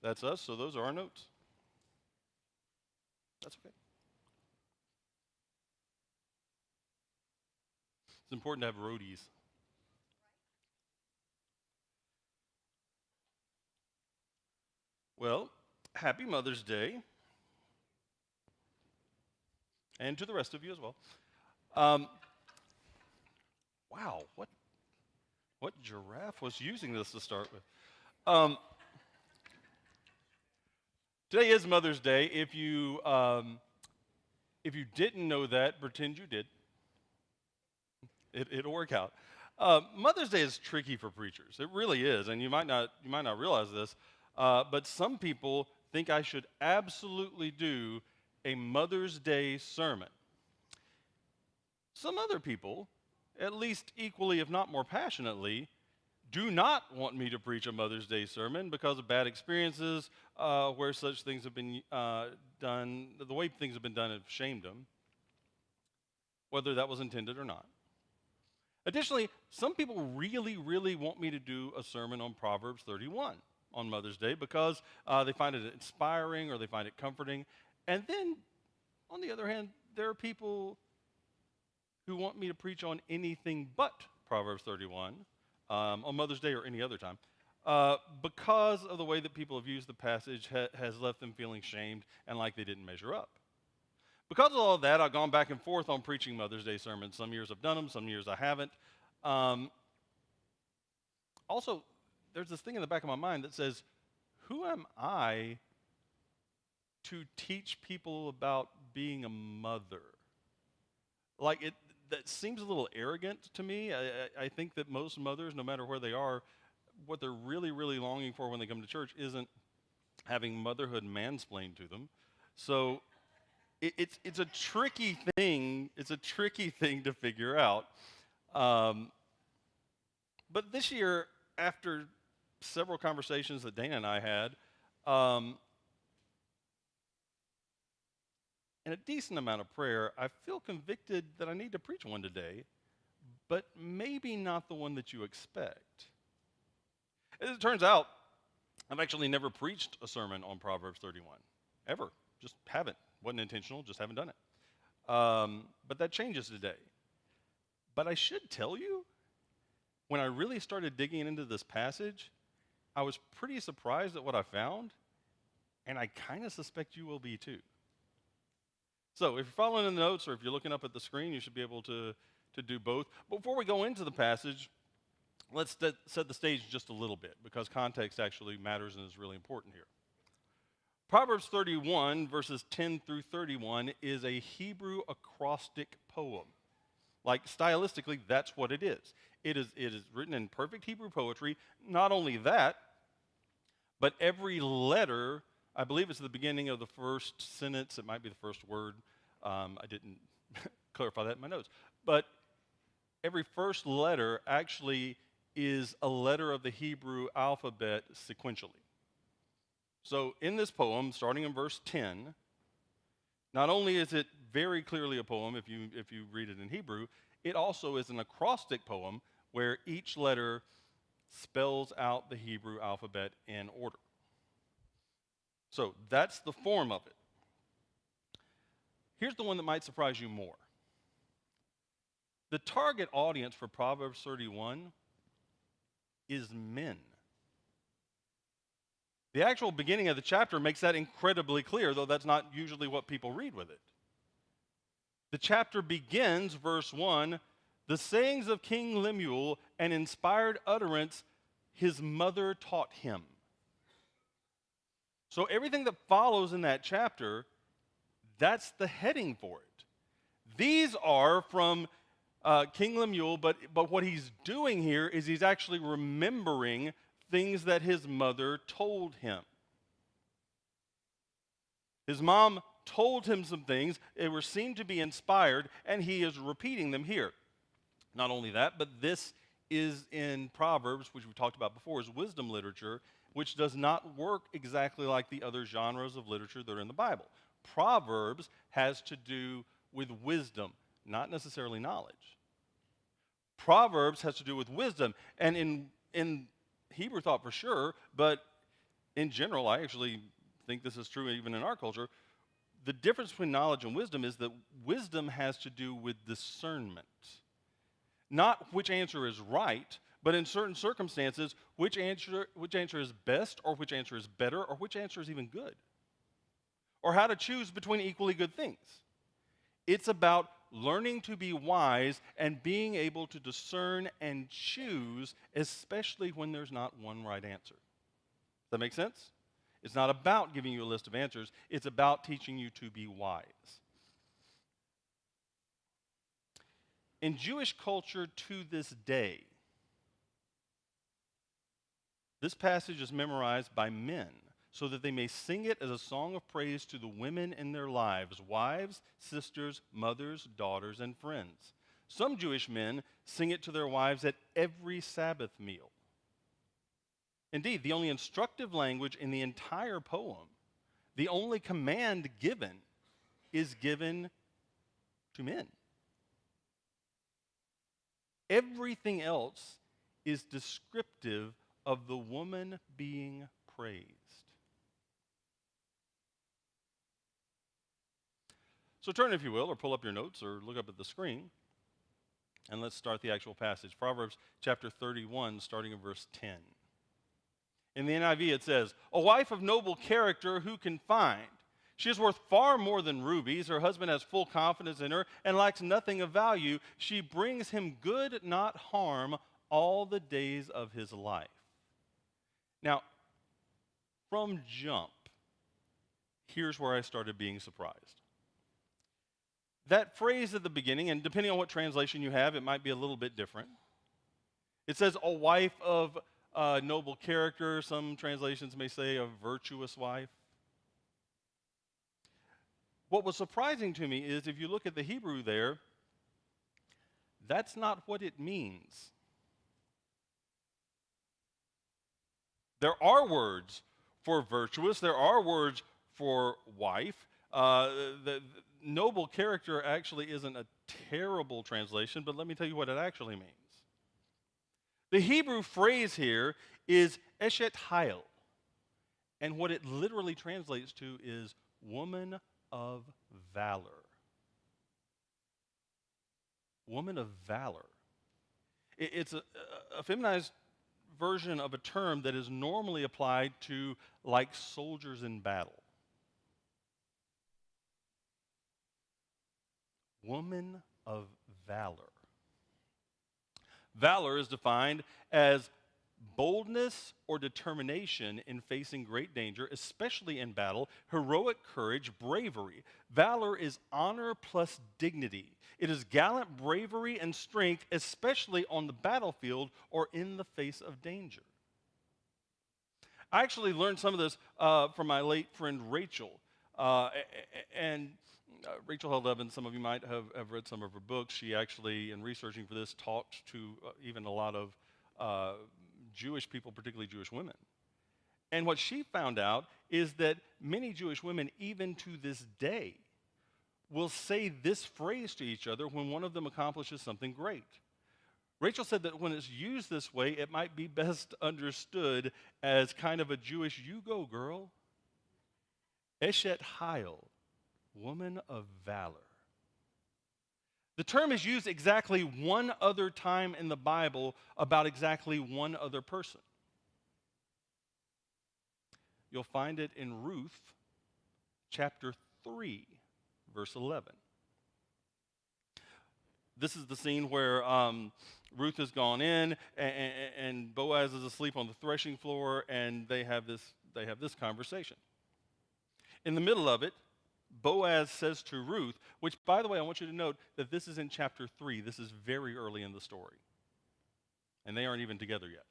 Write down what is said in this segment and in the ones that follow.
That's us, so those are our notes. That's okay. It's important to have roadies. Well, happy Mother's Day, and to the rest of you as well. Um, wow, what giraffe was using this to start with? Um, Today is Mother's Day. If you didn't know that, pretend you did. It'll work out. Mother's Day is tricky for preachers. It really is, and you might not realize this, but some people think I should absolutely do a Mother's Day sermon. Some other people, at least equally, if not more passionately, do not want me to preach a Mother's Day sermon because of bad experiences where such things have been done, the way things have been done have shamed them, whether that was intended or not. Additionally, some people really, really want me to do a sermon on Proverbs 31 on Mother's Day because they find it inspiring or they find it comforting. And then, on the other hand, there are people who want me to preach on anything but Proverbs 31 on Mother's Day or any other time because of the way that people have used the passage has left them feeling shamed and like they didn't measure up. Because of all of that, I've gone back and forth on preaching Mother's Day sermons. Some years I've done them, some years I haven't. Also, there's this thing in the back of my mind that says, who am I to teach people about being a mother? Like, that seems a little arrogant to me. I think that most mothers, no matter where they are, what they're really, really longing for when they come to church isn't having motherhood mansplained to them. So it's a tricky thing. It's a tricky thing to figure out. But this year, after several conversations that Dana and I had, and a decent amount of prayer, I feel convicted that I need to preach one today, but maybe not the one that you expect. As it turns out, I've actually never preached a sermon on Proverbs 31, ever. Just haven't. Wasn't intentional, just haven't done it. But that changes today. But I should tell you, when I really started digging into this passage, I was pretty surprised at what I found, and I kind of suspect you will be too. So if you're following in the notes or if you're looking up at the screen, you should be able to do both. Before we go into the passage, let's set the stage just a little bit because context actually matters and is really important here. Proverbs 31, verses 10 through 31, is a Hebrew acrostic poem. Like, stylistically, that's what it is. It is written in perfect Hebrew poetry. Not only that, but every letter, I believe it's the beginning of the first sentence. It might be the first word. I didn't clarify that in my notes. But every first letter actually is a letter of the Hebrew alphabet sequentially. So in this poem, starting in verse 10, not only is it very clearly a poem if you read it in Hebrew, it also is an acrostic poem where each letter spells out the Hebrew alphabet in order. So that's the form of it. Here's the one that might surprise you more. The target audience for Proverbs 31 is men. The actual beginning of the chapter makes that incredibly clear, though that's not usually what people read with it. The chapter begins, verse 1, the sayings of King Lemuel, an inspired utterance his mother taught him. So everything that follows in that chapter, that's the heading for it. These are from King Lemuel, but what he's doing here is he's actually remembering things that his mother told him. His mom told him some things. They were seen to be inspired, and he is repeating them here. Not only that, but this is in Proverbs, which we talked about before, is wisdom literature, which does not work exactly like the other genres of literature that are in the Bible. Proverbs has to do with wisdom, not necessarily knowledge. Proverbs has to do with wisdom, and in Hebrew thought for sure, but In general, I actually think this is true even in our culture. The difference between knowledge and wisdom is that wisdom has to do with discernment. Not which answer is right, but in certain circumstances, which answer is best, or which answer is better, or which answer is even good, or how to choose between equally good things. It's about learning to be wise and being able to discern and choose, especially when there's not one right answer. Does that make sense? It's not about giving you a list of answers, it's about teaching you to be wise. In Jewish culture to this day, this passage is memorized by men so that they may sing it as a song of praise to the women in their lives, wives, sisters, mothers, daughters, and friends. Some Jewish men sing it to their wives at every Sabbath meal. Indeed, the only instructive language in the entire poem, the only command given, is given to men. Everything else is descriptive of the woman being praised. So turn, if you will, or pull up your notes, or look up at the screen, and let's start the actual passage. Proverbs chapter 31, starting in verse 10. In the NIV it says, "A wife of noble character who can find? She is worth far more than rubies. Her husband has full confidence in her and lacks nothing of value. She brings him good, not harm, all the days of his life." Now, from jump, here's where I started being surprised. That phrase at the beginning, and depending on what translation you have, it might be a little bit different. It says, "A wife of noble character." Some translations may say a virtuous wife. What was surprising to me is if you look at the Hebrew there, that's not what it means. There are words for virtuous, there are words for wife. The noble character actually isn't a terrible translation, but let me tell you what it actually means. The Hebrew phrase here is eshet hayil, and what it literally translates to is woman of valor. Woman of valor. It's a feminized version of a term that is normally applied to like soldiers in battle. Woman of valor. Valor is defined as boldness or determination in facing great danger, especially in battle, heroic courage, bravery. Valor is honor plus dignity. It is gallant bravery and strength, especially on the battlefield or in the face of danger. I actually learned some of this from my late friend Rachel. And Rachel Held Evans, some of you might have read some of her books. She actually, in researching for this, talked to even a lot of Jewish people, particularly Jewish women. And what she found out is that many Jewish women, even to this day, will say this phrase to each other when one of them accomplishes something great. Rachel said that when it's used this way, it might be best understood as kind of a Jewish, "you go, girl." Eshet hayil, woman of valor. The term is used exactly one other time in the Bible about exactly one other person. You'll find it in Ruth chapter 3, verse 11. This is the scene where Ruth has gone in and Boaz is asleep on the threshing floor, and they have this conversation. In the middle of it, Boaz says to Ruth, which, by the way, I want you to note that this is in chapter 3. This is very early in the story. And they aren't even together yet.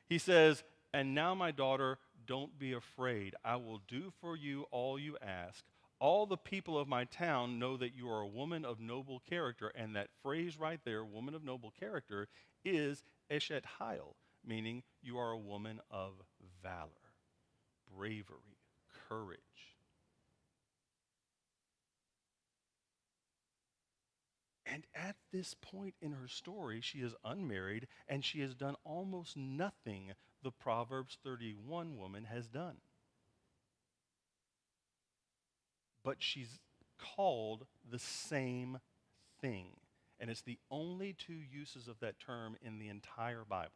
He says, "And now, my daughter, don't be afraid. I will do for you all you ask. All the people of my town know that you are a woman of noble character." And that phrase right there, woman of noble character, is eshet hayil, meaning you are a woman of valor, bravery, courage. And at this point in her story, she is unmarried and she has done almost nothing the Proverbs 31 woman has done. But she's called the same thing. And it's the only two uses of that term in the entire Bible.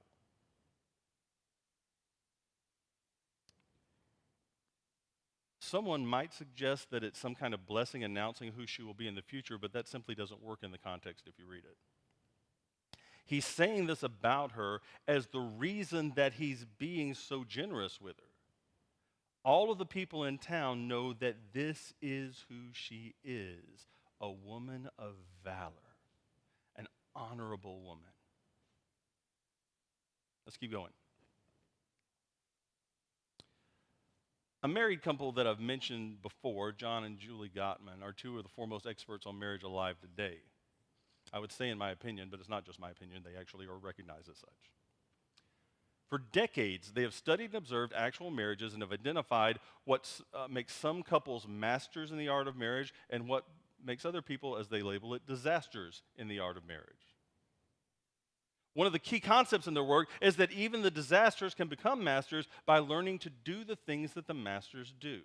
Someone might suggest that it's some kind of blessing announcing who she will be in the future, but that simply doesn't work in the context if you read it. He's saying this about her as the reason that he's being so generous with her. All of the people in town know that this is who she is, a woman of valor, an honorable woman. Let's keep going. A married couple that I've mentioned before, John and Julie Gottman, are two of the foremost experts on marriage alive today. I would say in my opinion, but it's not just my opinion, they actually are recognized as such. For decades, they have studied and observed actual marriages and have identified what makes some couples masters in the art of marriage and what makes other people, as they label it, disasters in the art of marriage. One of the key concepts in their work is that even the disasters can become masters by learning to do the things that the masters do.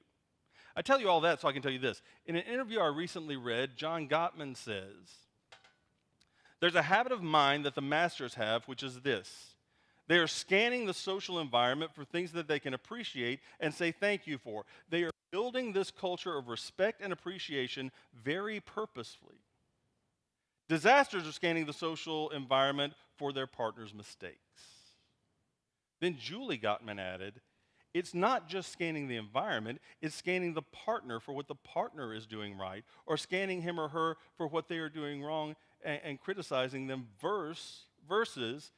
I tell you all that so I can tell you this. In an interview I recently read, John Gottman says, "There's a habit of mind that the masters have, which is this. They are scanning the social environment for things that they can appreciate and say thank you for. They are building this culture of respect and appreciation very purposefully. Disasters are scanning the social environment for their partner's mistakes." Then Julie Gottman added, "It's not just scanning the environment, it's scanning the partner for what the partner is doing right, or scanning him or her for what they are doing wrong and criticizing them versus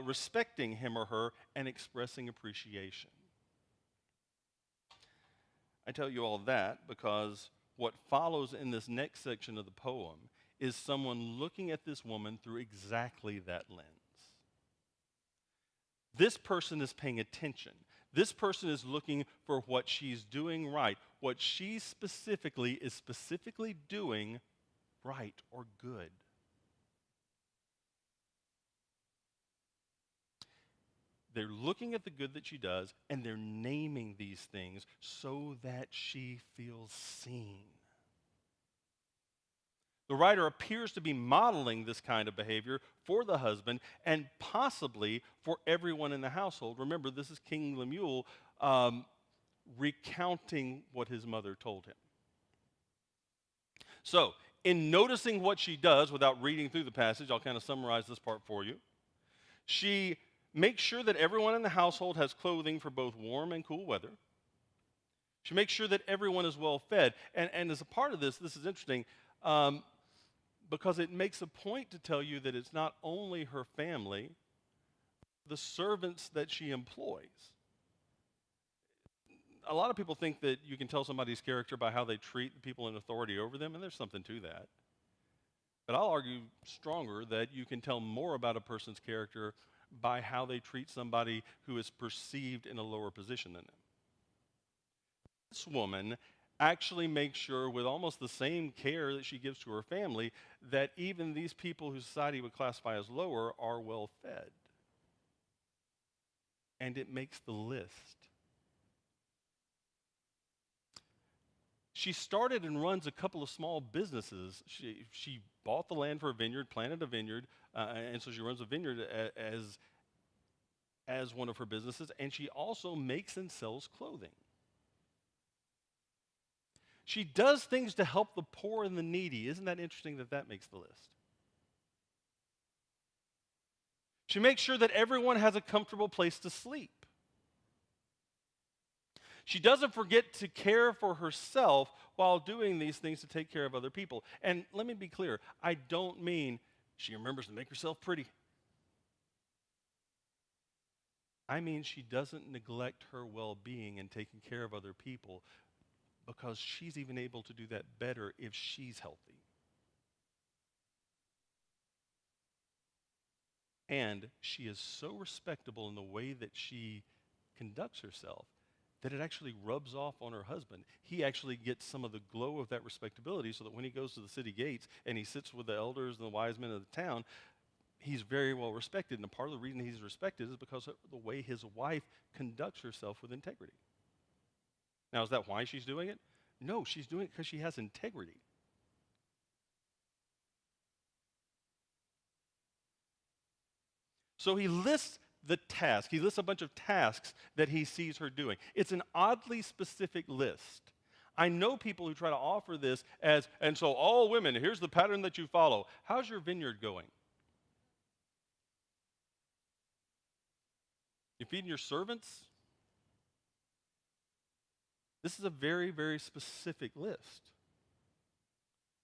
respecting him or her and expressing appreciation." I tell you all that because what follows in this next section of the poem is someone looking at this woman through exactly that lens. This person is paying attention. This person is looking for what she's doing right, what she specifically is specifically doing right or good. They're looking at the good that she does, and they're naming these things so that she feels seen. The writer appears to be modeling this kind of behavior for the husband and possibly for everyone in the household. Remember, this is King Lemuel recounting what his mother told him. So, in noticing what she does, without reading through the passage, I'll kind of summarize this part for you. She makes sure that everyone in the household has clothing for both warm and cool weather. She makes sure that everyone is well fed. And as a part of this is interesting, because it makes a point to tell you that it's not only her family, the servants that she employs. A lot of people think that you can tell somebody's character by how they treat the people in authority over them, and there's something to that. But I'll argue stronger that you can tell more about a person's character by how they treat somebody who is perceived in a lower position than them. This woman actually makes sure, with almost the same care that she gives to her family, that even these people who society would classify as lower are well fed. And it makes the list. She started and runs a couple of small businesses. She bought the land for a vineyard, planted a vineyard, and so she runs a vineyard as one of her businesses, and she also makes and sells clothing. She does things to help the poor and the needy. Isn't that interesting that that makes the list? She makes sure that everyone has a comfortable place to sleep. She doesn't forget to care for herself while doing these things to take care of other people. And let me be clear, I don't mean she remembers to make herself pretty. I mean she doesn't neglect her well-being and taking care of other people, because she's even able to do that better if she's healthy. And she is so respectable in the way that she conducts herself that it actually rubs off on her husband. He actually gets some of the glow of that respectability, so that when he goes to the city gates and he sits with the elders and the wise men of the town, he's very well respected. And part of the reason he's respected is because of the way his wife conducts herself with integrity. Now, is that why she's doing it? No, she's doing it because she has integrity. So he lists the task. He lists a bunch of tasks that he sees her doing. It's an oddly specific list. I know people who try to offer this as, and so all women, here's the pattern that you follow. How's your vineyard going? You feeding your servants? This is a very, very specific list.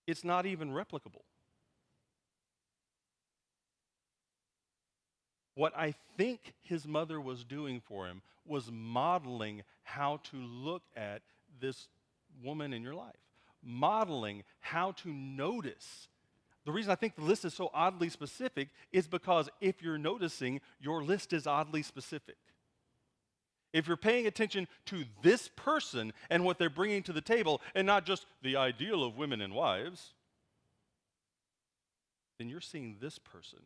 It's not even replicable. What I think his mother was doing for him was modeling how to look at this woman in your life, modeling how to notice. The reason I think the list is so oddly specific is because if you're noticing, your list is oddly specific. If you're paying attention to this person and what they're bringing to the table and not just the ideal of women and wives, then you're seeing this person.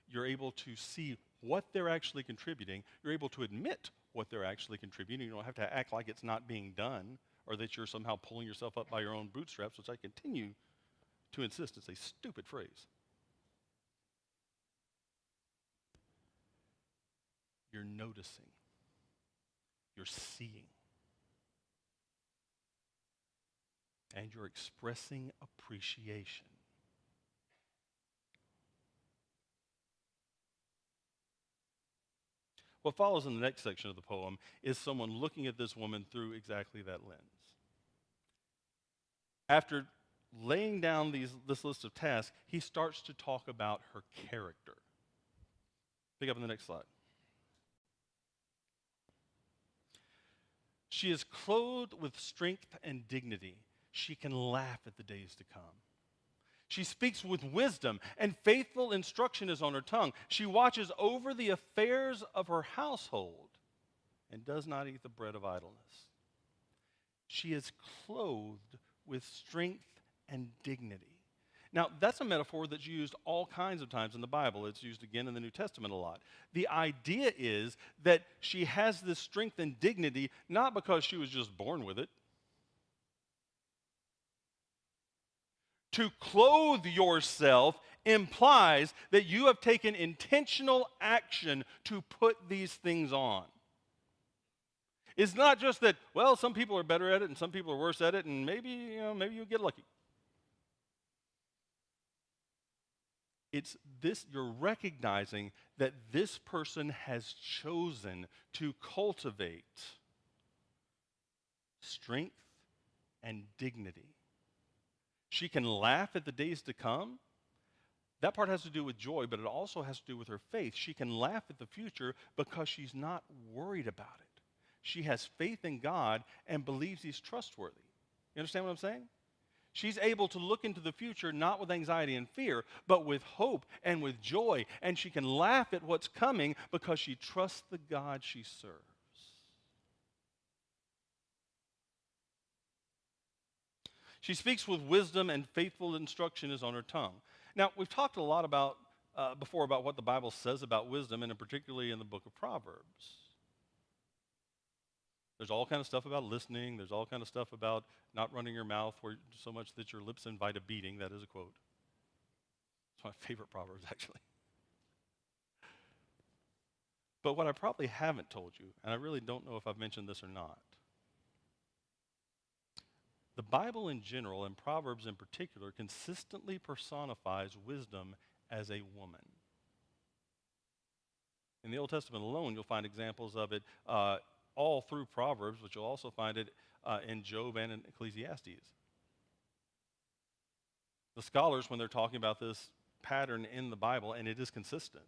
You're able to see what they're actually contributing. You're able to admit what they're actually contributing. You don't have to act like it's not being done or that you're somehow pulling yourself up by your own bootstraps, which I continue to insist is a stupid phrase. You're noticing. You're seeing. And you're expressing appreciation. What follows in the next section of the poem is someone looking at this woman through exactly that lens. After laying down this list of tasks, he starts to talk about her character. Pick up on the next slide. She is clothed with strength and dignity. She can laugh at the days to come. She speaks with wisdom, and faithful instruction is on her tongue. She watches over the affairs of her household and does not eat the bread of idleness. She is clothed with strength and dignity. Now, that's a metaphor that's used all kinds of times in the Bible. It's used again in the New Testament a lot. The idea is that she has this strength and dignity not because she was just born with it. To clothe yourself implies that you have taken intentional action to put these things on. It's not just that, well, some people are better at it and some people are worse at it, and maybe you get lucky. It's this, you're recognizing that this person has chosen to cultivate strength and dignity. She can laugh at the days to come. That part has to do with joy, but it also has to do with her faith. She can laugh at the future because she's not worried about it. She has faith in God and believes he's trustworthy. You understand what I'm saying? She's able to look into the future not with anxiety and fear, but with hope and with joy. And she can laugh at what's coming because she trusts the God she serves. She speaks with wisdom, and faithful instruction is on her tongue. Now, we've talked a lot about before about what the Bible says about wisdom, and particularly in the book of Proverbs. There's all kind of stuff about listening. There's all kind of stuff about not running your mouth so much that your lips invite a beating. That is a quote. It's my favorite Proverbs, actually. But what I probably haven't told you, and I really don't know if I've mentioned this or not, the Bible in general, and Proverbs in particular, consistently personifies wisdom as a woman. In the Old Testament alone, you'll find examples of it all through Proverbs, but you'll also find it in Job and in Ecclesiastes. The scholars, when they're talking about this pattern in the Bible, and it is consistent,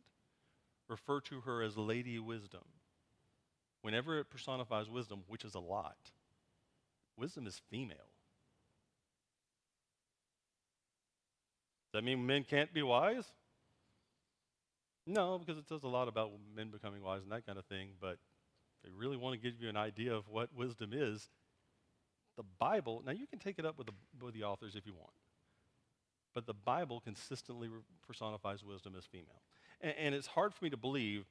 refer to her as Lady Wisdom. Whenever it personifies wisdom, which is a lot, wisdom is female. Does that mean men can't be wise? No, because it says a lot about men becoming wise and that kind of thing, but if they really want to give you an idea of what wisdom is, the Bible, now you can take it up with the authors if you want, but the Bible consistently personifies wisdom as female. And it's hard for me to believe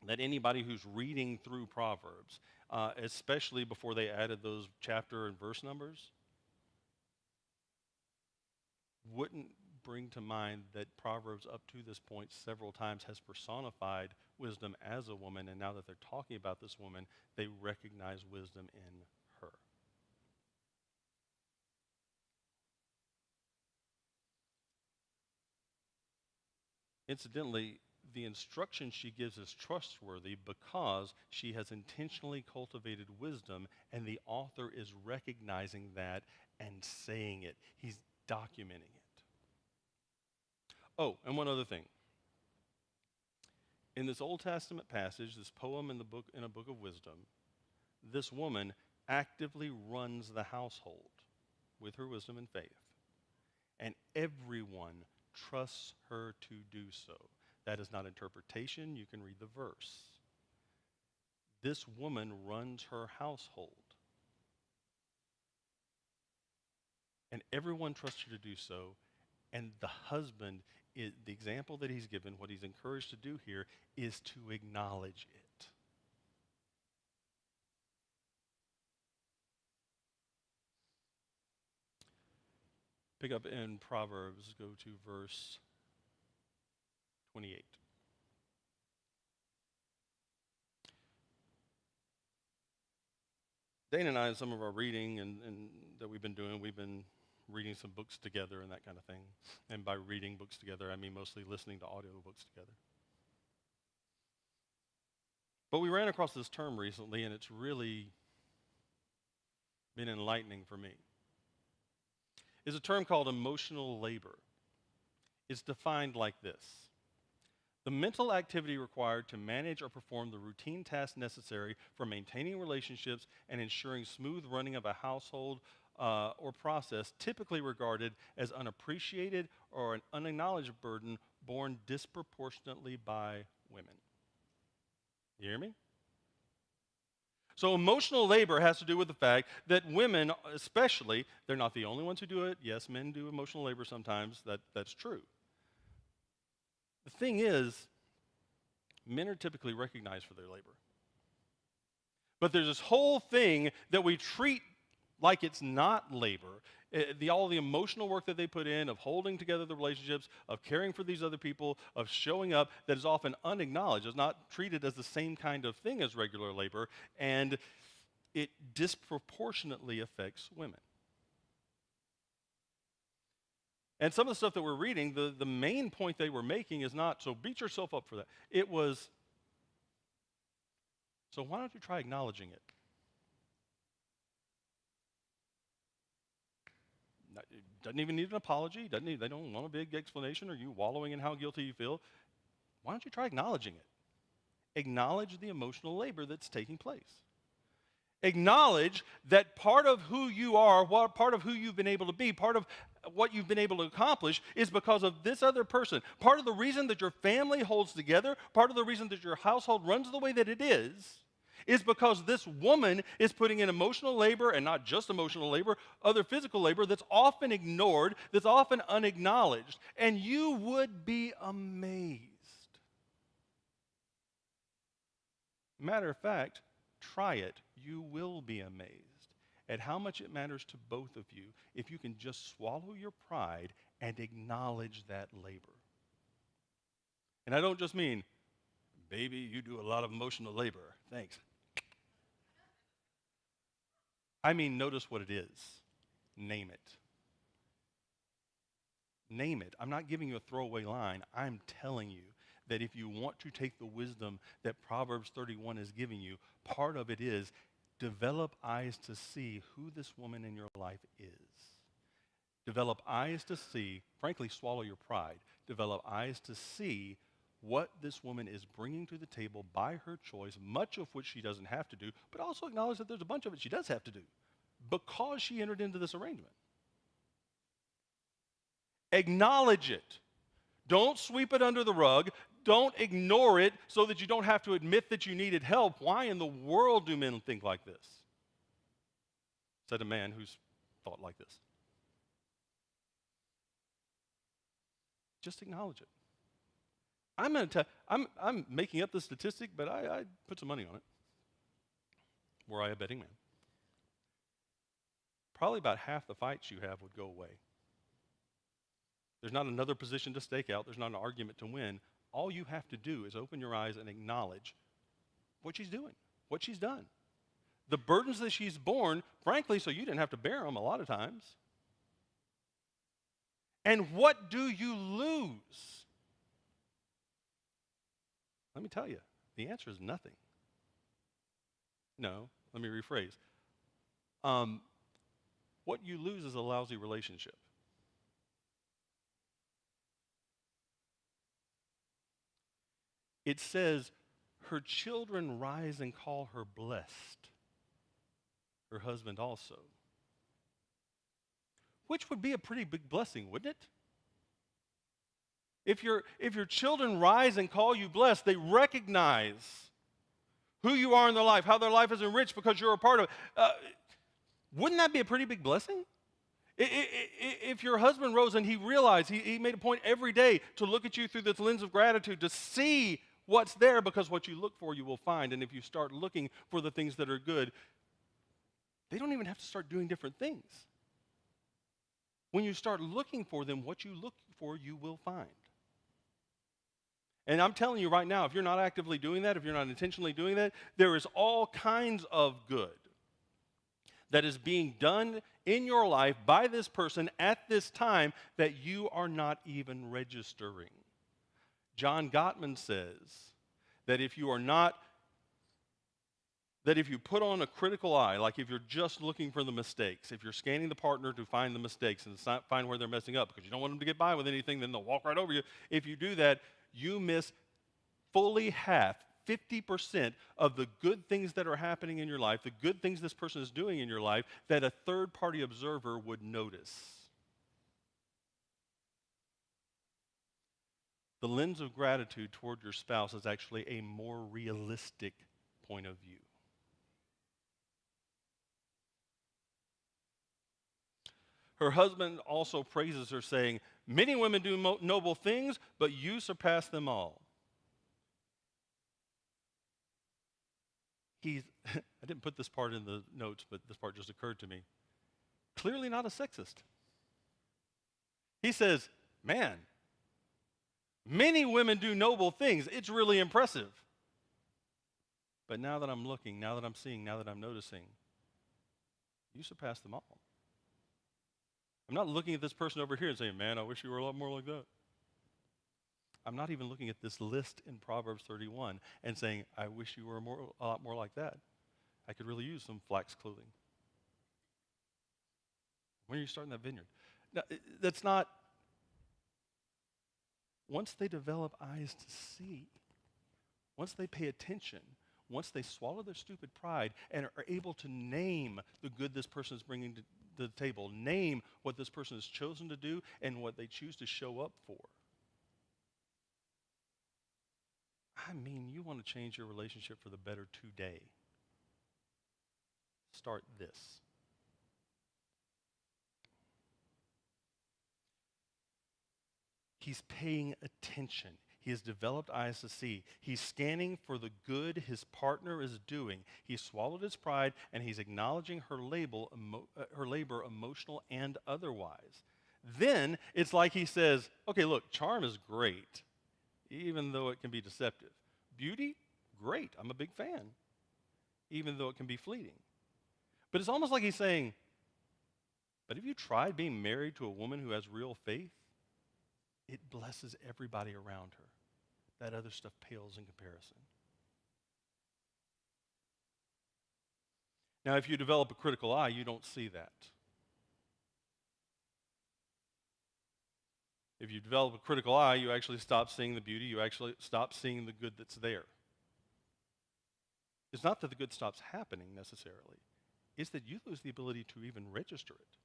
that anybody who's reading through Proverbs, especially before they added those chapter and verse numbers, wouldn't bring to mind that Proverbs up to this point several times has personified wisdom as a woman, and now that they're talking about this woman, they recognize wisdom in her. Incidentally, the instruction she gives is trustworthy because she has intentionally cultivated wisdom, and the author is recognizing that and saying it. He's documenting it. Oh, and one other thing. In this Old Testament passage, this poem in a book of wisdom, this woman actively runs the household with her wisdom and faith, and everyone trusts her to do so. That is not interpretation. You can read the verse. This woman runs her household, and everyone trusts her to do so. And the husband, the example that he's given, what he's encouraged to do here, is to acknowledge it. Pick up in Proverbs, go to verse 28. Dana and I, in some of our reading and that we've been reading some books together and that kind of thing. And by reading books together, I mean mostly listening to audiobooks together. But we ran across this term recently, and it's really been enlightening for me. It's a term called emotional labor. It's defined like this: the mental activity required to manage or perform the routine tasks necessary for maintaining relationships and ensuring smooth running of a household or process, typically regarded as unappreciated or an unacknowledged burden borne disproportionately by women. You hear me? So emotional labor has to do with the fact that women, especially, they're not the only ones who do it. Yes, men do emotional labor sometimes. That's true. The thing is, men are typically recognized for their labor. But there's this whole thing that we treat like it's not labor. All the emotional work that they put in, of holding together the relationships, of caring for these other people, of showing up, that is often unacknowledged, is not treated as the same kind of thing as regular labor, and it disproportionately affects women. And some of the stuff that we're reading, the main point they were making is not, so beat yourself up for that. It was, so why don't you try acknowledging it? It doesn't even need an apology. They don't want a big explanation or you wallowing in how guilty you feel. Why don't you try acknowledging it? Acknowledge the emotional labor that's taking place. Acknowledge that part of who you are, part of who you've been able to be, part of what you've been able to accomplish is because of this other person. Part of the reason that your family holds together, part of the reason that your household runs the way that it is because this woman is putting in emotional labor, and not just emotional labor, other physical labor that's often ignored, that's often unacknowledged. And you would be amazed. Matter of fact, try it. You will be amazed at how much it matters to both of you if you can just swallow your pride and acknowledge that labor. And I don't just mean, baby, you do a lot of emotional labor. Thanks. I mean, notice what it is. Name it. Name it. I'm not giving you a throwaway line. I'm telling you that if you want to take the wisdom that Proverbs 31 is giving you, part of it is develop eyes to see who this woman in your life is. Develop eyes to see, frankly, swallow your pride. Develop eyes to see what this woman is bringing to the table by her choice, much of which she doesn't have to do, but also acknowledge that there's a bunch of it she does have to do because she entered into this arrangement. Acknowledge it. Don't sweep it under the rug. Don't ignore it so that you don't have to admit that you needed help. Why in the world do men think like this? Said a man who's thought like this. Just acknowledge it. I'm making up the statistic, but I put some money on it. Were I a betting man, probably about half the fights you have would go away. There's not another position to stake out. There's not an argument to win. All you have to do is open your eyes and acknowledge what she's doing, what she's done. The burdens that she's borne, frankly, so you didn't have to bear them a lot of times. And what do you lose? Let me tell you, the answer is nothing. No, let me rephrase. What you lose is a lousy relationship. It says, her children rise and call her blessed, her husband also. Which would be a pretty big blessing, wouldn't it? If your children rise and call you blessed, they recognize who you are in their life, how their life is enriched because you're a part of it. Wouldn't that be a pretty big blessing? If your husband rose and he realized, he made a point every day to look at you through this lens of gratitude, to see what's there, because what you look for you will find. And if you start looking for the things that are good, they don't even have to start doing different things. When you start looking for them, what you look for you will find. And I'm telling you right now, if you're not actively doing that, if you're not intentionally doing that, there is all kinds of good that is being done in your life by this person at this time that you are not even registering. John Gottman says that if you put on a critical eye, like if you're just looking for the mistakes, if you're scanning the partner to find the mistakes and find where they're messing up because you don't want them to get by with anything, then they'll walk right over you. If you do that, you miss fully half, 50% of the good things that are happening in your life, the good things this person is doing in your life, that a third-party observer would notice. The lens of gratitude toward your spouse is actually a more realistic point of view. Her husband also praises her, saying, "Many women do noble things, but you surpass them all." I didn't put this part in the notes, but this part just occurred to me. Clearly not a sexist. He says, man, many women do noble things. It's really impressive. But now that I'm looking, now that I'm seeing, now that I'm noticing, you surpass them all. I'm not looking at this person over here and saying, man, I wish you were a lot more like that. I'm not even looking at this list in Proverbs 31 and saying, I wish you were a lot more like that. I could really use some flax clothing. When are you starting that vineyard? Now, that's not, once they develop eyes to see, once they pay attention, once they swallow their stupid pride and are able to name the good this person is bringing to the table, name what this person has chosen to do and what they choose to show up for. I mean, you want to change your relationship for the better today. Start this. He's paying attention. He has developed eyes to see. He's scanning for the good his partner is doing. He's swallowed his pride, and he's acknowledging her labor, emotional and otherwise. Then it's like he says, okay, look, charm is great, even though it can be deceptive. Beauty, great. I'm a big fan, even though it can be fleeting. But it's almost like he's saying, but have you tried being married to a woman who has real faith? It blesses everybody around her. That other stuff pales in comparison. Now, if you develop a critical eye, you don't see that. If you develop a critical eye, you actually stop seeing the beauty. You actually stop seeing the good that's there. It's not that the good stops happening necessarily. It's that you lose the ability to even register it.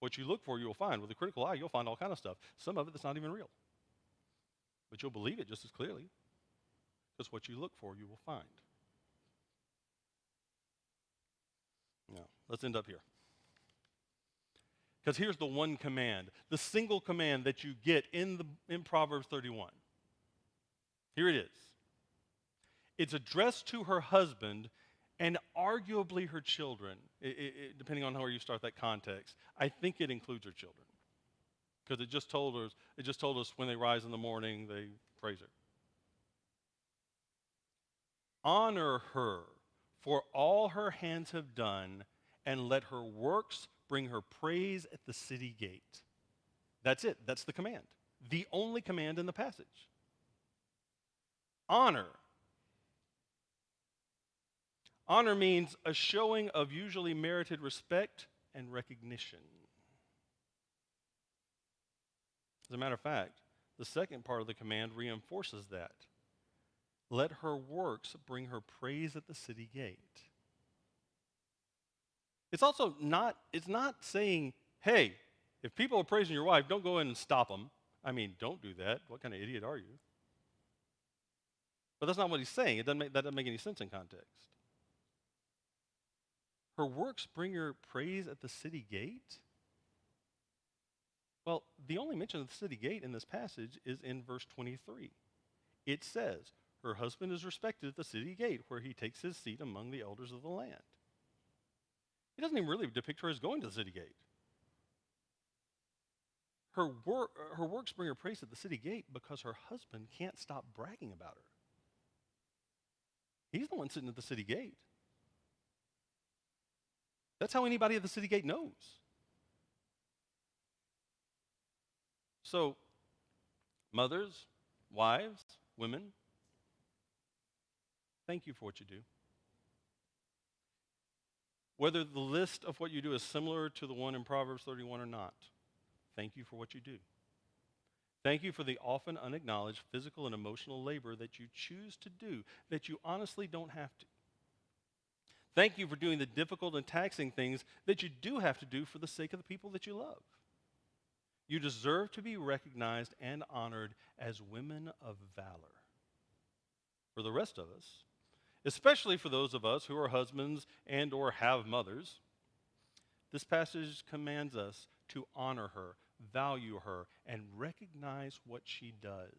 What you look for, you'll find. With a critical eye, you'll find all kind of stuff. Some of it that's not even real. But you'll believe it just as clearly. Because what you look for, you will find. Now, let's end up here. Because here's the one command, the single command that you get in Proverbs 31. Here it is. It's addressed to her husband and arguably her children, depending on how you start that context. I think it includes her children because it just told us when they rise in the morning, they praise her. Honor her for all her hands have done, and let her works bring her praise at the city gate. That's it. That's the command. The only command in the passage. Honor. Honor means a showing of usually merited respect and recognition. As a matter of fact, the second part of the command reinforces that. Let her works bring her praise at the city gate. It's not saying, hey, if people are praising your wife, don't go in and stop them. I mean, don't do that. What kind of idiot are you? But that's not what he's saying. That doesn't make any sense in context. Her works bring her praise at the city gate? Well, the only mention of the city gate in this passage is in verse 23. It says, her husband is respected at the city gate, where he takes his seat among the elders of the land. He doesn't even really depict her as going to the city gate. Her works bring her praise at the city gate because her husband can't stop bragging about her. He's the one sitting at the city gate. That's how anybody at the city gate knows. So, mothers, wives, women, thank you for what you do. Whether the list of what you do is similar to the one in Proverbs 31 or not, thank you for what you do. Thank you for the often unacknowledged physical and emotional labor that you choose to do, that you honestly don't have to. Thank you for doing the difficult and taxing things that you do have to do for the sake of the people that you love. You deserve to be recognized and honored as women of valor. For the rest of us, especially for those of us who are husbands and or have mothers, this passage commands us to honor her, value her, and recognize what she does.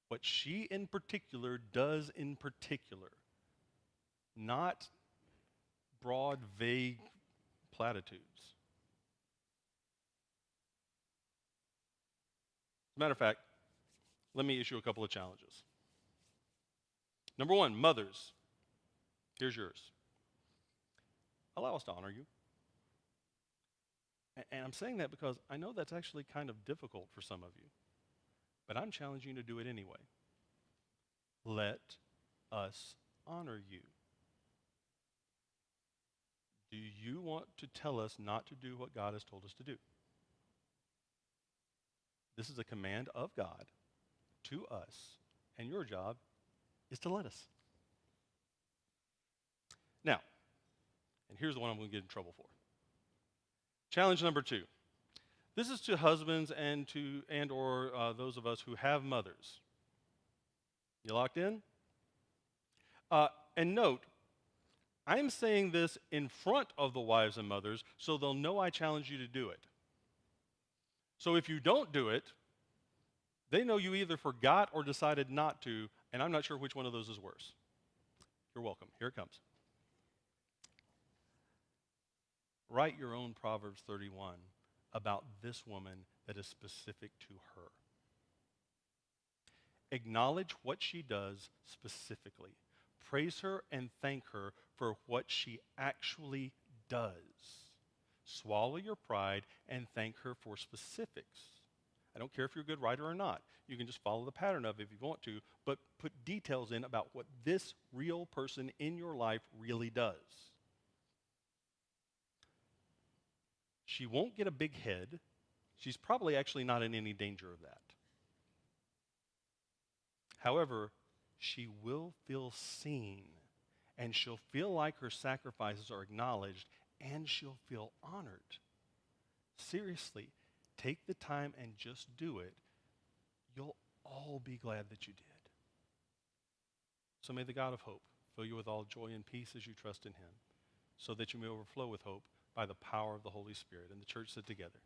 What she in particular does in particular. Not broad, vague platitudes. As a matter of fact, let me issue a couple of challenges. Number one, mothers, here's yours. Allow us to honor you. And I'm saying that because I know that's actually kind of difficult for some of you. But I'm challenging you to do it anyway. Let us honor you. Do you want to tell us not to do what God has told us to do? This is a command of God to us, and your job is to let us. Now, and here's the one I'm going to get in trouble for. Challenge number 2. This is to husbands and or those of us who have mothers. You locked in? And note, I'm saying this in front of the wives and mothers so they'll know I challenge you to do it. So if you don't do it, they know you either forgot or decided not to, and I'm not sure which one of those is worse. You're welcome. Here it comes. Write your own Proverbs 31 about this woman that is specific to her. Acknowledge what she does specifically. Praise her and thank her for what she actually does. Swallow your pride and thank her for specifics. I don't care if you're a good writer or not. You can just follow the pattern of it if you want to, but put details in about what this real person in your life really does. She won't get a big head. She's probably actually not in any danger of that. However, she will feel seen, and she'll feel like her sacrifices are acknowledged, and she'll feel honored. Seriously, take the time and just do it. You'll all be glad that you did. So may the God of hope fill you with all joy and peace as you trust in him, so that you may overflow with hope by the power of the Holy Spirit. And the church said together,